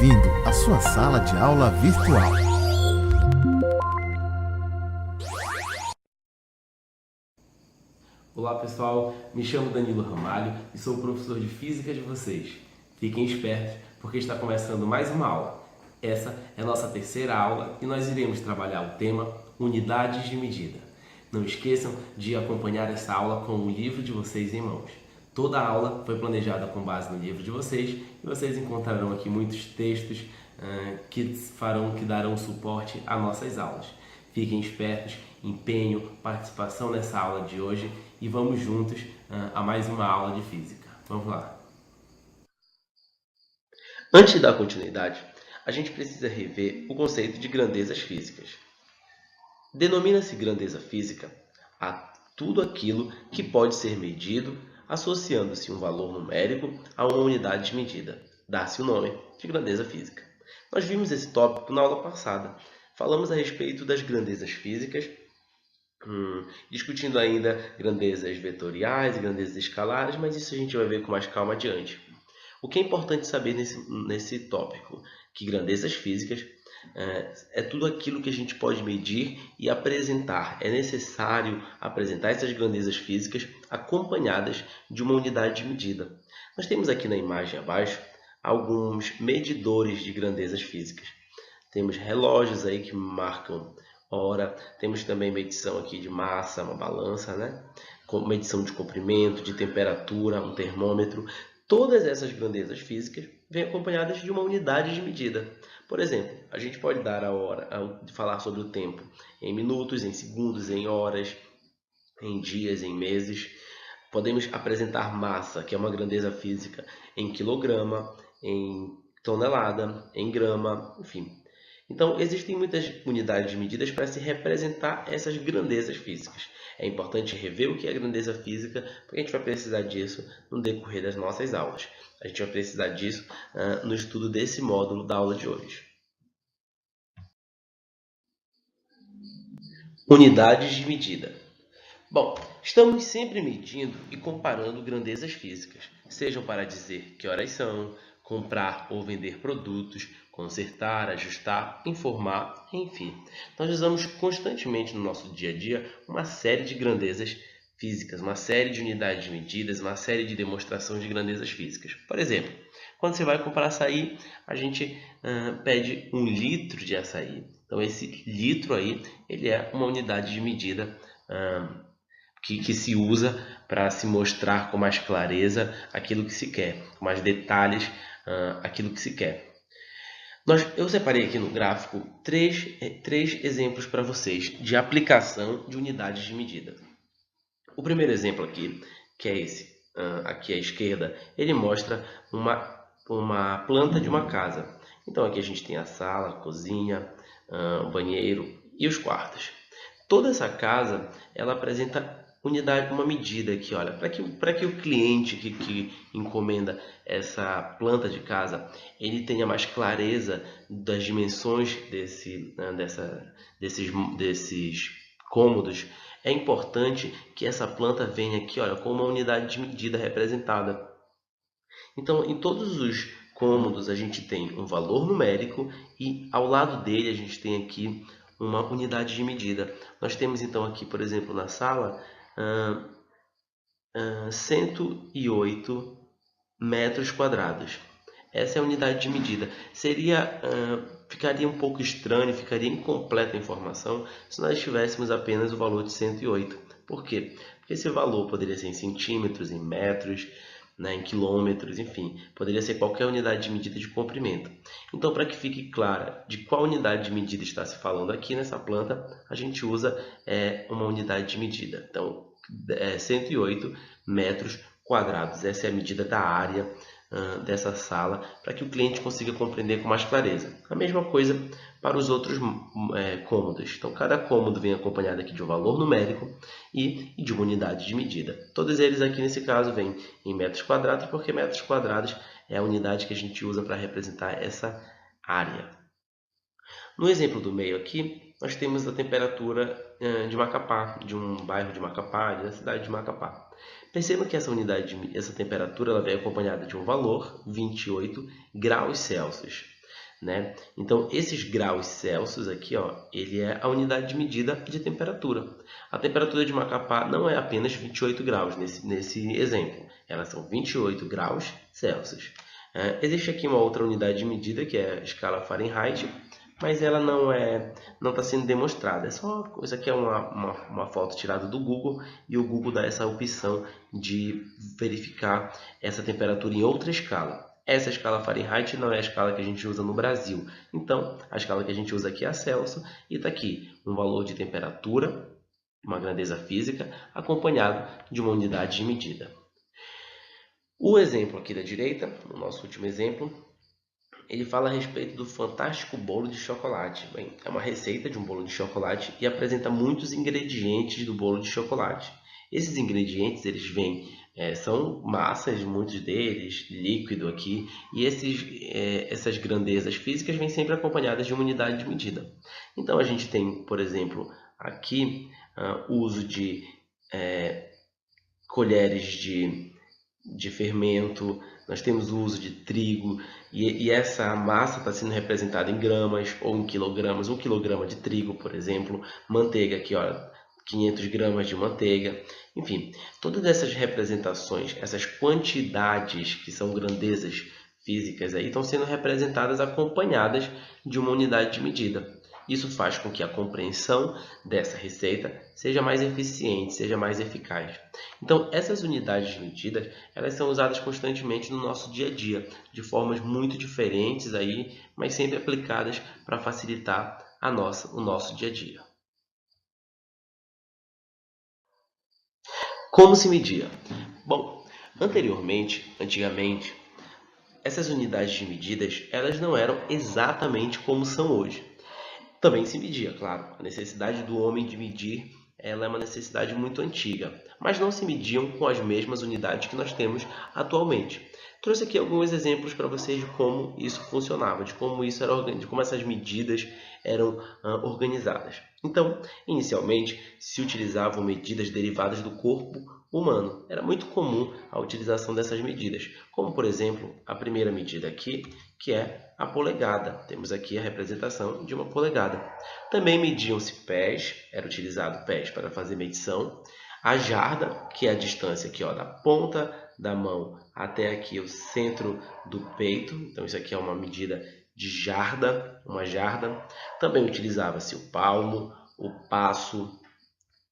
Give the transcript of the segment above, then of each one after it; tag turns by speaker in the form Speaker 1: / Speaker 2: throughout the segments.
Speaker 1: bem-vindo à sua sala de aula virtual.
Speaker 2: Olá pessoal, me chamo Danilo Ramalho e sou o professor de Física de vocês. Fiquem espertos porque está começando mais uma aula. Essa é a nossa terceira aula e nós iremos trabalhar o tema Unidades de Medida. Não esqueçam de acompanhar essa aula com o livro de vocês em mãos. Toda a aula foi planejada com base no livro de vocês e vocês encontrarão aqui muitos textos que darão suporte a nossas aulas. Fiquem espertos, empenho, participação nessa aula de hoje e vamos juntos a mais uma aula de física. Vamos lá! Antes de dar continuidade, a gente precisa rever o conceito de grandezas físicas. Denomina-se grandeza física a tudo aquilo que pode ser medido associando-se um valor numérico a uma unidade de medida. Dá-se o nome de grandeza física. Nós vimos esse tópico na aula passada. Falamos a respeito das grandezas físicas, discutindo ainda grandezas vetoriais e grandezas escalares, mas isso a gente vai ver com mais calma adiante. O que é importante saber nesse tópico? Que grandezas físicas é tudo aquilo que a gente pode medir e apresentar. É necessário apresentar essas grandezas físicas acompanhadas de uma unidade de medida. Nós temos aqui na imagem abaixo alguns medidores de grandezas físicas. Temos relógios aí que marcam hora, temos também medição aqui de massa, uma balança, né? Com medição de comprimento, de temperatura, um termômetro. Todas essas grandezas físicas vêm acompanhadas de uma unidade de medida. Por exemplo, a gente pode dar a hora, falar sobre o tempo em minutos, em segundos, em horas, em dias, em meses. Podemos apresentar massa, que é uma grandeza física, em quilograma, em tonelada, em grama, enfim. Então, existem muitas unidades de medidas para se representar essas grandezas físicas. É importante rever o que é grandeza física, porque a gente vai precisar disso no decorrer das nossas aulas. A gente vai precisar disso no estudo desse módulo da aula de hoje. Unidades de medida. Bom, estamos sempre medindo e comparando grandezas físicas, sejam para dizer que horas são, comprar ou vender produtos, consertar, ajustar, informar, enfim. Nós usamos constantemente no nosso dia a dia uma série de grandezas físicas, uma série de unidades de medidas, uma série de demonstrações de grandezas físicas. Por exemplo, quando você vai comprar açaí, a gente pede 1 litro de açaí. Então, esse litro aí, ele é uma unidade de medida que se usa para se mostrar com mais clareza aquilo que se quer, com mais detalhes aquilo que se quer. Eu separei aqui no gráfico três exemplos para vocês de aplicação de unidades de medida. O primeiro exemplo aqui, que é esse, aqui à esquerda, ele mostra uma planta de uma casa. Então aqui a gente tem a sala, a cozinha, o banheiro e os quartos. Toda essa casa ela apresenta uma medida aqui, olha, para que o cliente que encomenda essa planta de casa, ele tenha mais clareza das dimensões desses cômodos, é importante que essa planta venha aqui, olha, com uma unidade de medida representada. Então, em todos os cômodos a gente tem um valor numérico e ao lado dele a gente tem aqui uma unidade de medida. Nós temos então aqui, por exemplo, na sala, 108 metros quadrados. Essa é a unidade de medida. Ficaria um pouco estranho, ficaria incompleta a informação se nós tivéssemos apenas o valor de 108. Por quê? Porque esse valor poderia ser em centímetros, em metros, em quilômetros, enfim, poderia ser qualquer unidade de medida de comprimento. Então, para que fique clara de qual unidade de medida está se falando aqui nessa planta, a gente usa uma unidade de medida. Então, 108 metros quadrados. Essa é a medida da área dessa sala, para que o cliente consiga compreender com mais clareza. A mesma coisa para os outros cômodos. Então, cada cômodo vem acompanhado aqui de um valor numérico e de uma unidade de medida. Todos eles aqui, nesse caso, vêm em metros quadrados, porque metros quadrados é a unidade que a gente usa para representar essa área. No exemplo do meio aqui, nós temos a temperatura de Macapá, de um bairro de Macapá, da cidade de Macapá. Perceba que essa temperatura ela vem acompanhada de um valor, 28 graus Celsius. né? Então, esses graus Celsius aqui, ó, ele é a unidade de medida de temperatura. A temperatura de Macapá não é apenas 28 graus nesse exemplo, elas são 28 graus Celsius. Existe aqui uma outra unidade de medida, que é a escala Fahrenheit, mas ela não está sendo demonstrada. Isso aqui é uma foto tirada do Google, e o Google dá essa opção de verificar essa temperatura em outra escala. Essa escala Fahrenheit não é a escala que a gente usa no Brasil. Então, a escala que a gente usa aqui é a Celsius, e está aqui um valor de temperatura, uma grandeza física, acompanhado de uma unidade de medida. O exemplo aqui da direita, o nosso último exemplo, ele fala a respeito do fantástico bolo de chocolate. Bem, é uma receita de um bolo de chocolate e apresenta muitos ingredientes do bolo de chocolate. Esses ingredientes, eles são massas, muitos deles, líquido aqui, e essas grandezas físicas vêm sempre acompanhadas de uma unidade de medida. Então, a gente tem, por exemplo, aqui o uso de colheres de fermento, nós temos o uso de trigo, e essa massa está sendo representada em gramas ou em quilogramas. 1 quilograma de trigo, por exemplo, manteiga aqui, ó, 500 gramas de manteiga. Enfim, todas essas representações, essas quantidades que são grandezas físicas aí, estão sendo representadas acompanhadas de uma unidade de medida. Isso faz com que a compreensão dessa receita seja mais eficiente, seja mais eficaz. Então, essas unidades de medida, elas são usadas constantemente no nosso dia a dia, de formas muito diferentes aí, mas sempre aplicadas para facilitar o nosso dia a dia. Como se media? Bom, antigamente, essas unidades de medidas, elas não eram exatamente como são hoje. Também se media, claro. A necessidade do homem de medir, ela é uma necessidade muito antiga, mas não se mediam com as mesmas unidades que nós temos atualmente. Trouxe aqui alguns exemplos para vocês de como isso funcionava, de como essas medidas eram organizadas. Então, inicialmente, se utilizavam medidas derivadas do corpo humano. Era muito comum a utilização dessas medidas, como, por exemplo, a primeira medida aqui, que é a polegada. Temos aqui a representação de uma polegada. Também mediam-se pés, era utilizado pés para fazer medição. A jarda, que é a distância aqui, ó, da ponta da mão até aqui o centro do peito. Então, isso aqui é uma medida de jarda, uma jarda. Também utilizava-se o palmo, o passo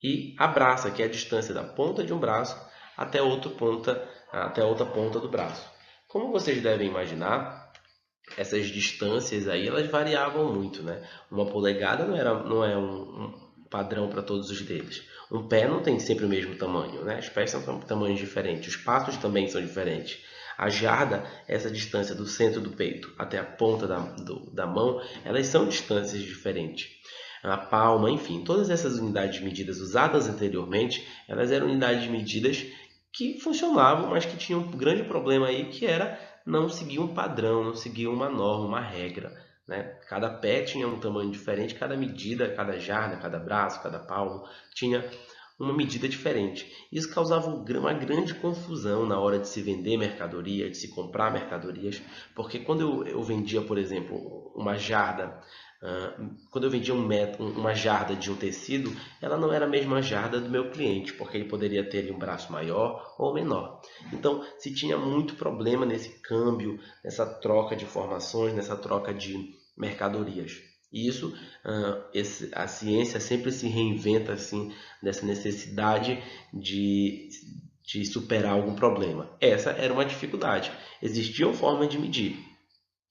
Speaker 2: e a braça, que é a distância da ponta de um braço até outra ponta do braço. Como vocês devem imaginar, essas distâncias aí, elas variavam muito, né? Uma polegada não é um padrão para todos os dedos. Um pé não tem sempre o mesmo tamanho, né? Os pés são tamanhos diferentes, os passos também são diferentes. A jarda, essa distância do centro do peito até a ponta da mão, elas são distâncias diferentes. A palma, enfim, todas essas unidades de medidas usadas anteriormente, elas eram unidades de medidas que funcionavam, mas que tinham um grande problema aí, que era não seguir um padrão, não seguir uma norma, uma regra, né? Cada pé tinha um tamanho diferente, cada medida, cada jarda, cada braço, cada palmo tinha uma medida diferente. Isso causava uma grande confusão na hora de se vender mercadoria, de se comprar mercadorias, porque quando eu vendia, por exemplo, uma jarda, quando eu vendia uma jarda de um tecido, ela não era a mesma jarda do meu cliente, porque ele poderia ter um braço maior ou menor. Então, se tinha muito problema nesse câmbio, nessa troca de informações, nessa troca de mercadorias. E isso, a ciência sempre se reinventa assim, dessa necessidade de superar algum problema. Essa era uma dificuldade. Existiam formas de medir.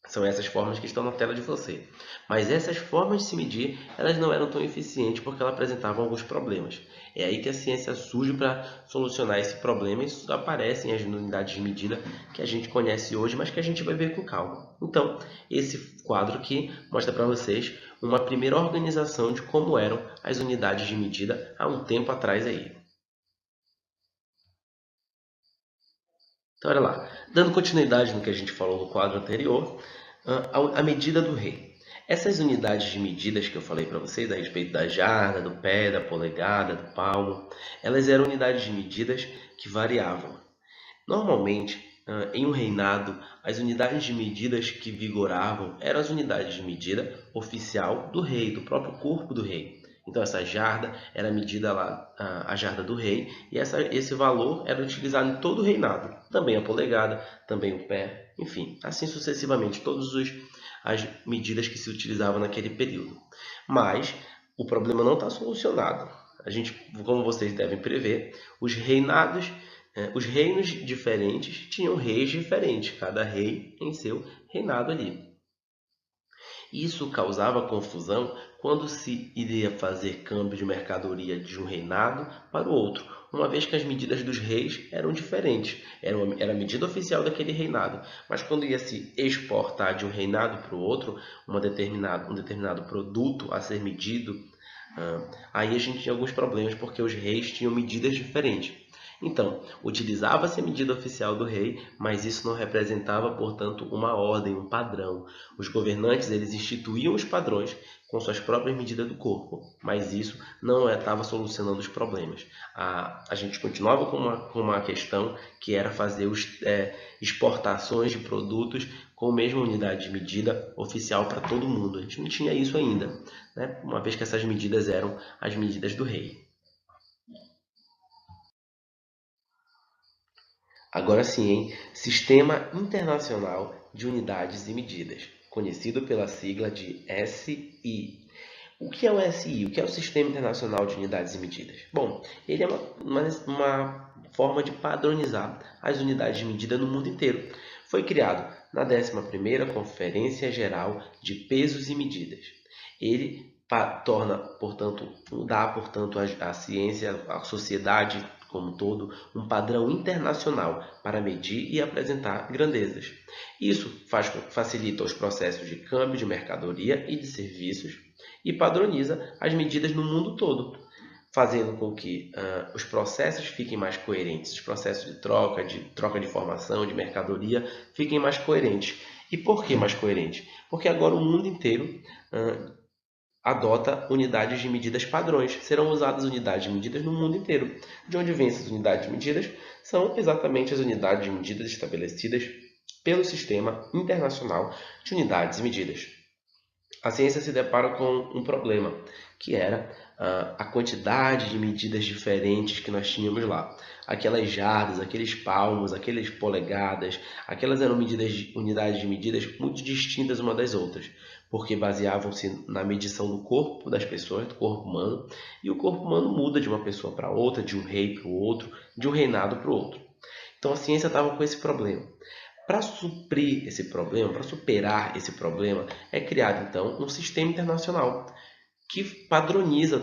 Speaker 2: São essas formas que estão na tela de você. Mas essas formas de se medir, elas não eram tão eficientes porque elas apresentavam alguns problemas. É aí que a ciência surge para solucionar esse problema, e aparecem as unidades de medida que a gente conhece hoje, mas que a gente vai ver com calma. Então, esse quadro aqui mostra para vocês uma primeira organização de como eram as unidades de medida há um tempo atrás aí. Então, olha lá, dando continuidade no que a gente falou no quadro anterior, a medida do rei. Essas unidades de medidas que eu falei para vocês a respeito da jarda, do pé, da polegada, do palmo, elas eram unidades de medidas que variavam. Normalmente, em um reinado, as unidades de medidas que vigoravam eram as unidades de medida oficial do rei, do próprio corpo do rei. Então essa jarda era medida lá, a jarda do rei, e esse valor era utilizado em todo o reinado. Também a polegada, também o pé, enfim, assim sucessivamente, todas as medidas que se utilizavam naquele período. Mas o problema não está solucionado. A gente, como vocês devem prever, os reinos diferentes tinham reis diferentes, cada rei em seu reinado ali. Isso causava confusão quando se iria fazer câmbio de mercadoria de um reinado para o outro, uma vez que as medidas dos reis eram diferentes, era a medida oficial daquele reinado, mas quando ia se exportar de um reinado para o outro um determinado produto a ser medido, aí a gente tinha alguns problemas porque os reis tinham medidas diferentes. Então, utilizava-se a medida oficial do rei, mas isso não representava, portanto, uma ordem, um padrão. Os governantes eles instituíam os padrões com suas próprias medidas do corpo, mas isso não estava solucionando os problemas. A gente continuava com uma questão que era fazer exportações de produtos com a mesma unidade de medida oficial para todo mundo. A gente não tinha isso ainda, né? Uma vez que essas medidas eram as medidas do rei. Agora sim, hein? Sistema Internacional de Unidades e Medidas, conhecido pela sigla de SI. O que é o SI? O que é o Sistema Internacional de Unidades e Medidas? Bom, ele é uma forma de padronizar as unidades de medida no mundo inteiro. Foi criado na 11ª Conferência Geral de Pesos e Medidas. Ele dá, portanto, à ciência, à sociedade como um todo, um padrão internacional para medir e apresentar grandezas. Isso facilita os processos de câmbio de mercadoria e de serviços e padroniza as medidas no mundo todo, fazendo com que os processos fiquem mais coerentes, os processos de troca de informação, de mercadoria, fiquem mais coerentes. E por que mais coerentes? Porque agora o mundo inteiro adota unidades de medidas padrões. Serão usadas unidades de medidas no mundo inteiro. De onde vêm essas unidades de medidas? São exatamente as unidades de medidas estabelecidas pelo Sistema Internacional de Unidades e Medidas. A ciência se depara com um problema, que era a quantidade de medidas diferentes que nós tínhamos lá. Aquelas jardas, aqueles palmos, aquelas polegadas, aquelas eram unidades de medidas muito distintas umas das outras, porque baseavam-se na medição do corpo das pessoas, do corpo humano, e o corpo humano muda de uma pessoa para outra, de um rei para o outro, de um reinado para o outro. Então a ciência estava com esse problema. Para suprir esse problema, para superar esse problema, é criado então um sistema internacional que padroniza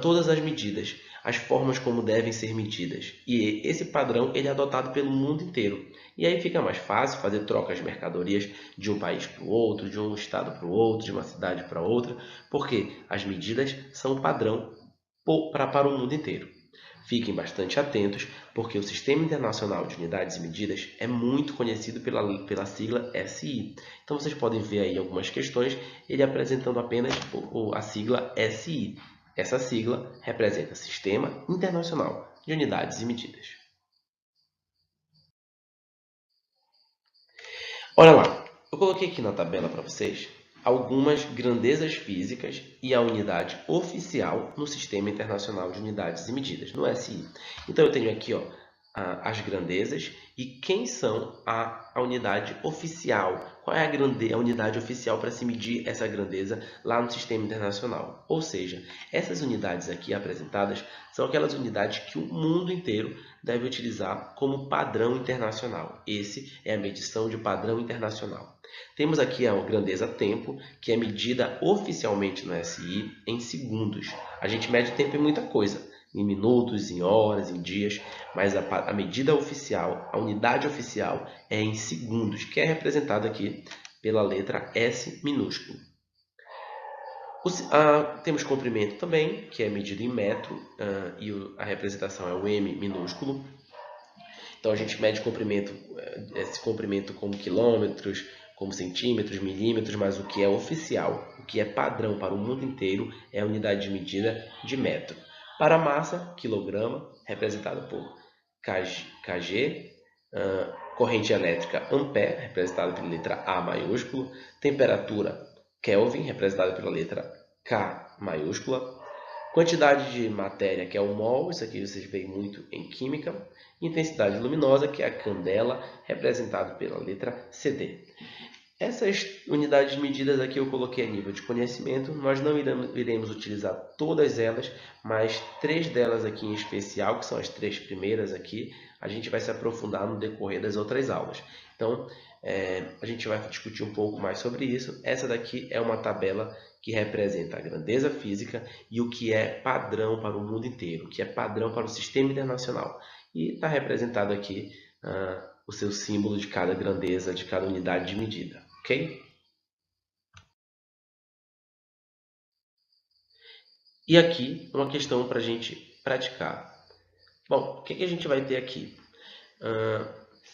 Speaker 2: todas as medidas, as formas como devem ser medidas. E esse padrão ele é adotado pelo mundo inteiro. E aí fica mais fácil fazer trocas de mercadorias de um país para o outro, de um estado para o outro, de uma cidade para outra, porque as medidas são padrão para o mundo inteiro. Fiquem bastante atentos, porque o Sistema Internacional de Unidades e Medidas é muito conhecido pela sigla SI. Então vocês podem ver aí algumas questões, ele apresentando apenas a sigla SI. Essa sigla representa Sistema Internacional de Unidades e Medidas. Olha lá, eu coloquei aqui na tabela para vocês algumas grandezas físicas e a unidade oficial no Sistema Internacional de Unidades e Medidas, no SI. Então eu tenho aqui as grandezas e quem são a unidade oficial. Qual é a unidade oficial para se medir essa grandeza lá no Sistema Internacional? Ou seja, essas unidades aqui apresentadas são aquelas unidades que o mundo inteiro deve utilizar como padrão internacional. Esse é a medição de padrão internacional. Temos aqui a grandeza tempo, que é medida oficialmente no SI em segundos. A gente mede tempo em muita coisa, em minutos, em horas, em dias, mas a medida oficial, a unidade oficial é em segundos, que é representada aqui pela letra S minúsculo. Temos comprimento também, que é medido em metro, e a representação é o M minúsculo. Então a gente mede esse comprimento como quilômetros, como centímetros, milímetros, mas o que é oficial, o que é padrão para o mundo inteiro é a unidade de medida de metro. Para a massa, quilograma, representada por kg, corrente elétrica ampere, representada pela letra A maiúscula, temperatura Kelvin, representada pela letra K maiúscula, quantidade de matéria, que é o mol, isso aqui vocês veem muito em química, intensidade luminosa, que é a candela, representada pela letra CD. Essas unidades medidas aqui eu coloquei a nível de conhecimento, nós não iremos utilizar todas elas, mas 3 delas aqui em especial, que são as 3 primeiras aqui, a gente vai se aprofundar no decorrer das outras aulas. Então, a gente vai discutir um pouco mais sobre isso. Essa daqui é uma tabela que representa a grandeza física e o que é padrão para o mundo inteiro, o que é padrão para o sistema internacional. E está representado aqui o seu símbolo de cada grandeza, de cada unidade de medida, ok? E aqui uma questão para a gente praticar. Bom, o que a gente vai ter aqui?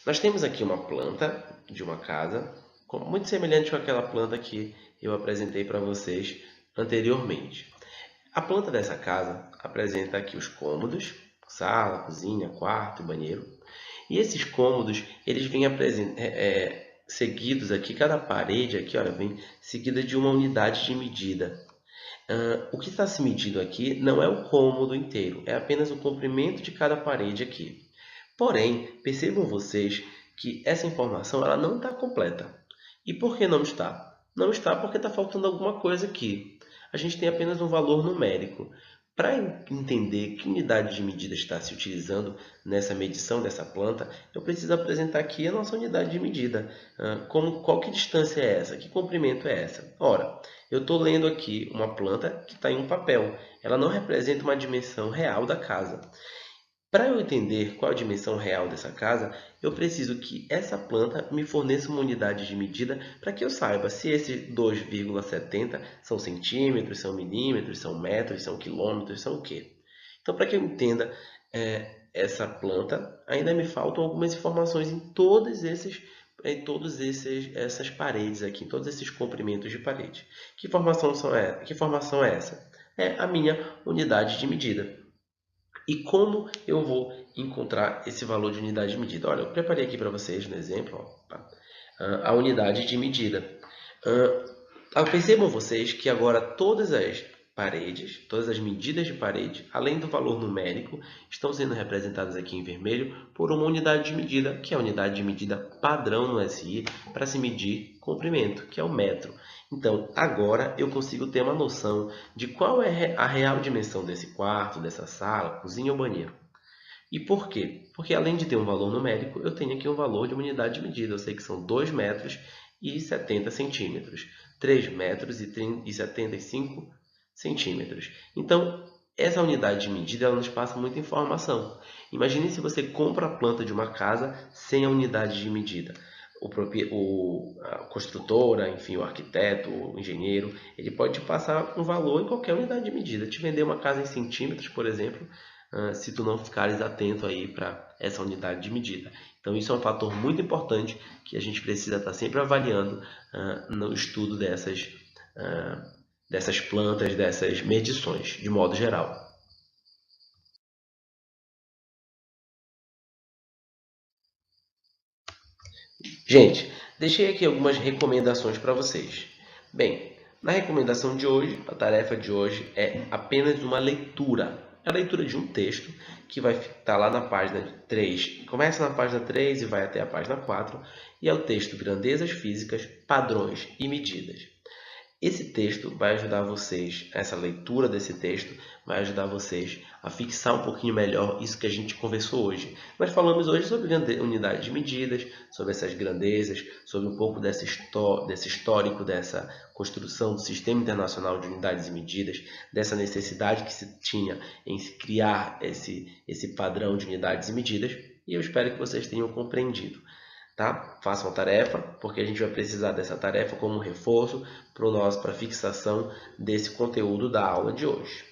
Speaker 2: Nós temos aqui uma planta de uma casa, muito semelhante com aquela planta que eu apresentei para vocês anteriormente. A planta dessa casa apresenta aqui os cômodos, sala, cozinha, quarto e banheiro. E esses cômodos, eles vêm seguidos aqui, cada parede aqui, olha, vem seguida de uma unidade de medida. O que está se medindo aqui não é o cômodo inteiro, é apenas o comprimento de cada parede aqui. Porém, percebam vocês que essa informação ela não está completa. E por que não está? Não está porque está faltando alguma coisa aqui. A gente tem apenas um valor numérico. Para entender que unidade de medida está se utilizando nessa medição dessa planta, eu preciso apresentar aqui a nossa unidade de medida. Qual que distância é essa? Que comprimento é essa? Ora, eu estou lendo aqui uma planta que está em um papel. Ela não representa uma dimensão real da casa. Para eu entender qual a dimensão real dessa casa, eu preciso que essa planta me forneça uma unidade de medida para que eu saiba se esses 2,70 são centímetros, são milímetros, são metros, são quilômetros, são o quê? Então, para que eu entenda essa planta, ainda me faltam algumas informações em essas paredes aqui, em todos esses comprimentos de parede. Que informação é essa? É a minha unidade de medida. E como eu vou encontrar esse valor de unidade de medida? Olha, eu preparei aqui para vocês no exemplo a unidade de medida. Percebam vocês que agora todas as paredes, todas as medidas de parede, além do valor numérico, estão sendo representadas aqui em vermelho por uma unidade de medida, que é a unidade de medida padrão no SI para se medir comprimento, que é o metro. Então, agora eu consigo ter uma noção de qual é a real dimensão desse quarto, dessa sala, cozinha ou banheiro. E por quê? Porque além de ter um valor numérico, eu tenho aqui um valor de uma unidade de medida. Eu sei que são 2 metros e 70 centímetros, 3 metros e 75 centímetros. Então, essa unidade de medida ela nos passa muita informação. Imagine se você compra a planta de uma casa sem a unidade de medida. A construtora, enfim, o arquiteto, o engenheiro, ele pode te passar um valor em qualquer unidade de medida. Te vender uma casa em centímetros, por exemplo, se tu não ficares atento aí para essa unidade de medida. Então isso é um fator muito importante que a gente precisa estar sempre avaliando no estudo dessas plantas, dessas medições, de modo geral. Gente, deixei aqui algumas recomendações para vocês. Bem, na recomendação de hoje, a tarefa de hoje é apenas uma leitura. É a leitura de um texto que vai estar lá na página 3. Começa na página 3 e vai até a página 4. E é o texto Grandezas Físicas, Padrões e Medidas. Esse texto vai ajudar vocês, essa leitura desse texto vai ajudar vocês a fixar um pouquinho melhor isso que a gente conversou hoje. Nós falamos hoje sobre unidade de medidas, sobre essas grandezas, sobre um pouco desse histórico, dessa construção do Sistema Internacional de Unidades e Medidas, dessa necessidade que se tinha em se criar esse padrão de unidades e medidas, e eu espero que vocês tenham compreendido. Tá? Façam a tarefa, porque a gente vai precisar dessa tarefa como reforço para a fixação desse conteúdo da aula de hoje.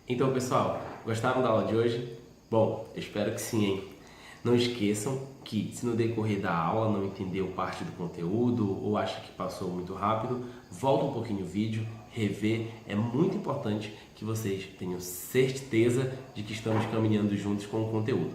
Speaker 2: Então, pessoal, gostaram da aula de hoje? Bom, eu espero que sim, hein? Não esqueçam que, se no decorrer da aula não entendeu parte do conteúdo ou acha que passou muito rápido, volta um pouquinho o vídeo, rever. É muito importante que vocês tenham certeza de que estamos caminhando juntos com o conteúdo.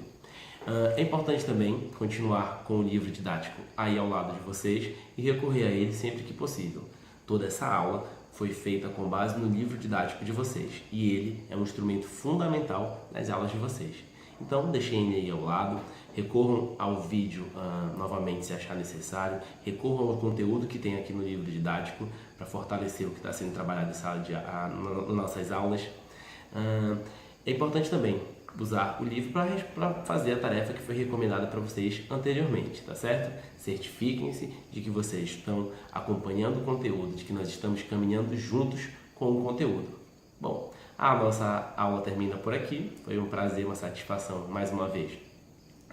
Speaker 2: É importante também continuar com o livro didático aí ao lado de vocês e recorrer a ele sempre que possível. Toda essa aula foi feita com base no livro didático de vocês e ele é um instrumento fundamental nas aulas de vocês. Então deixem ele aí ao lado, recorram ao vídeo novamente se achar necessário, recorram ao conteúdo que tem aqui no livro didático para fortalecer o que está sendo trabalhado nas nossas aulas. É importante também usar o livro para fazer a tarefa que foi recomendada para vocês anteriormente, tá certo? Certifiquem-se de que vocês estão acompanhando o conteúdo, de que nós estamos caminhando juntos com o conteúdo. Bom, a nossa aula termina por aqui. Foi um prazer, uma satisfação, mais uma vez,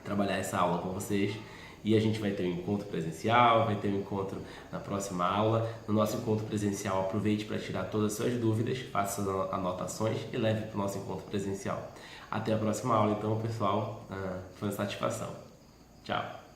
Speaker 2: trabalhar essa aula com vocês. E a gente vai ter um encontro presencial, vai ter um encontro na próxima aula. No nosso encontro presencial, aproveite para tirar todas as suas dúvidas, faça suas anotações e leve para o nosso encontro presencial. Até a próxima aula, então, pessoal. Foi uma satisfação. Tchau.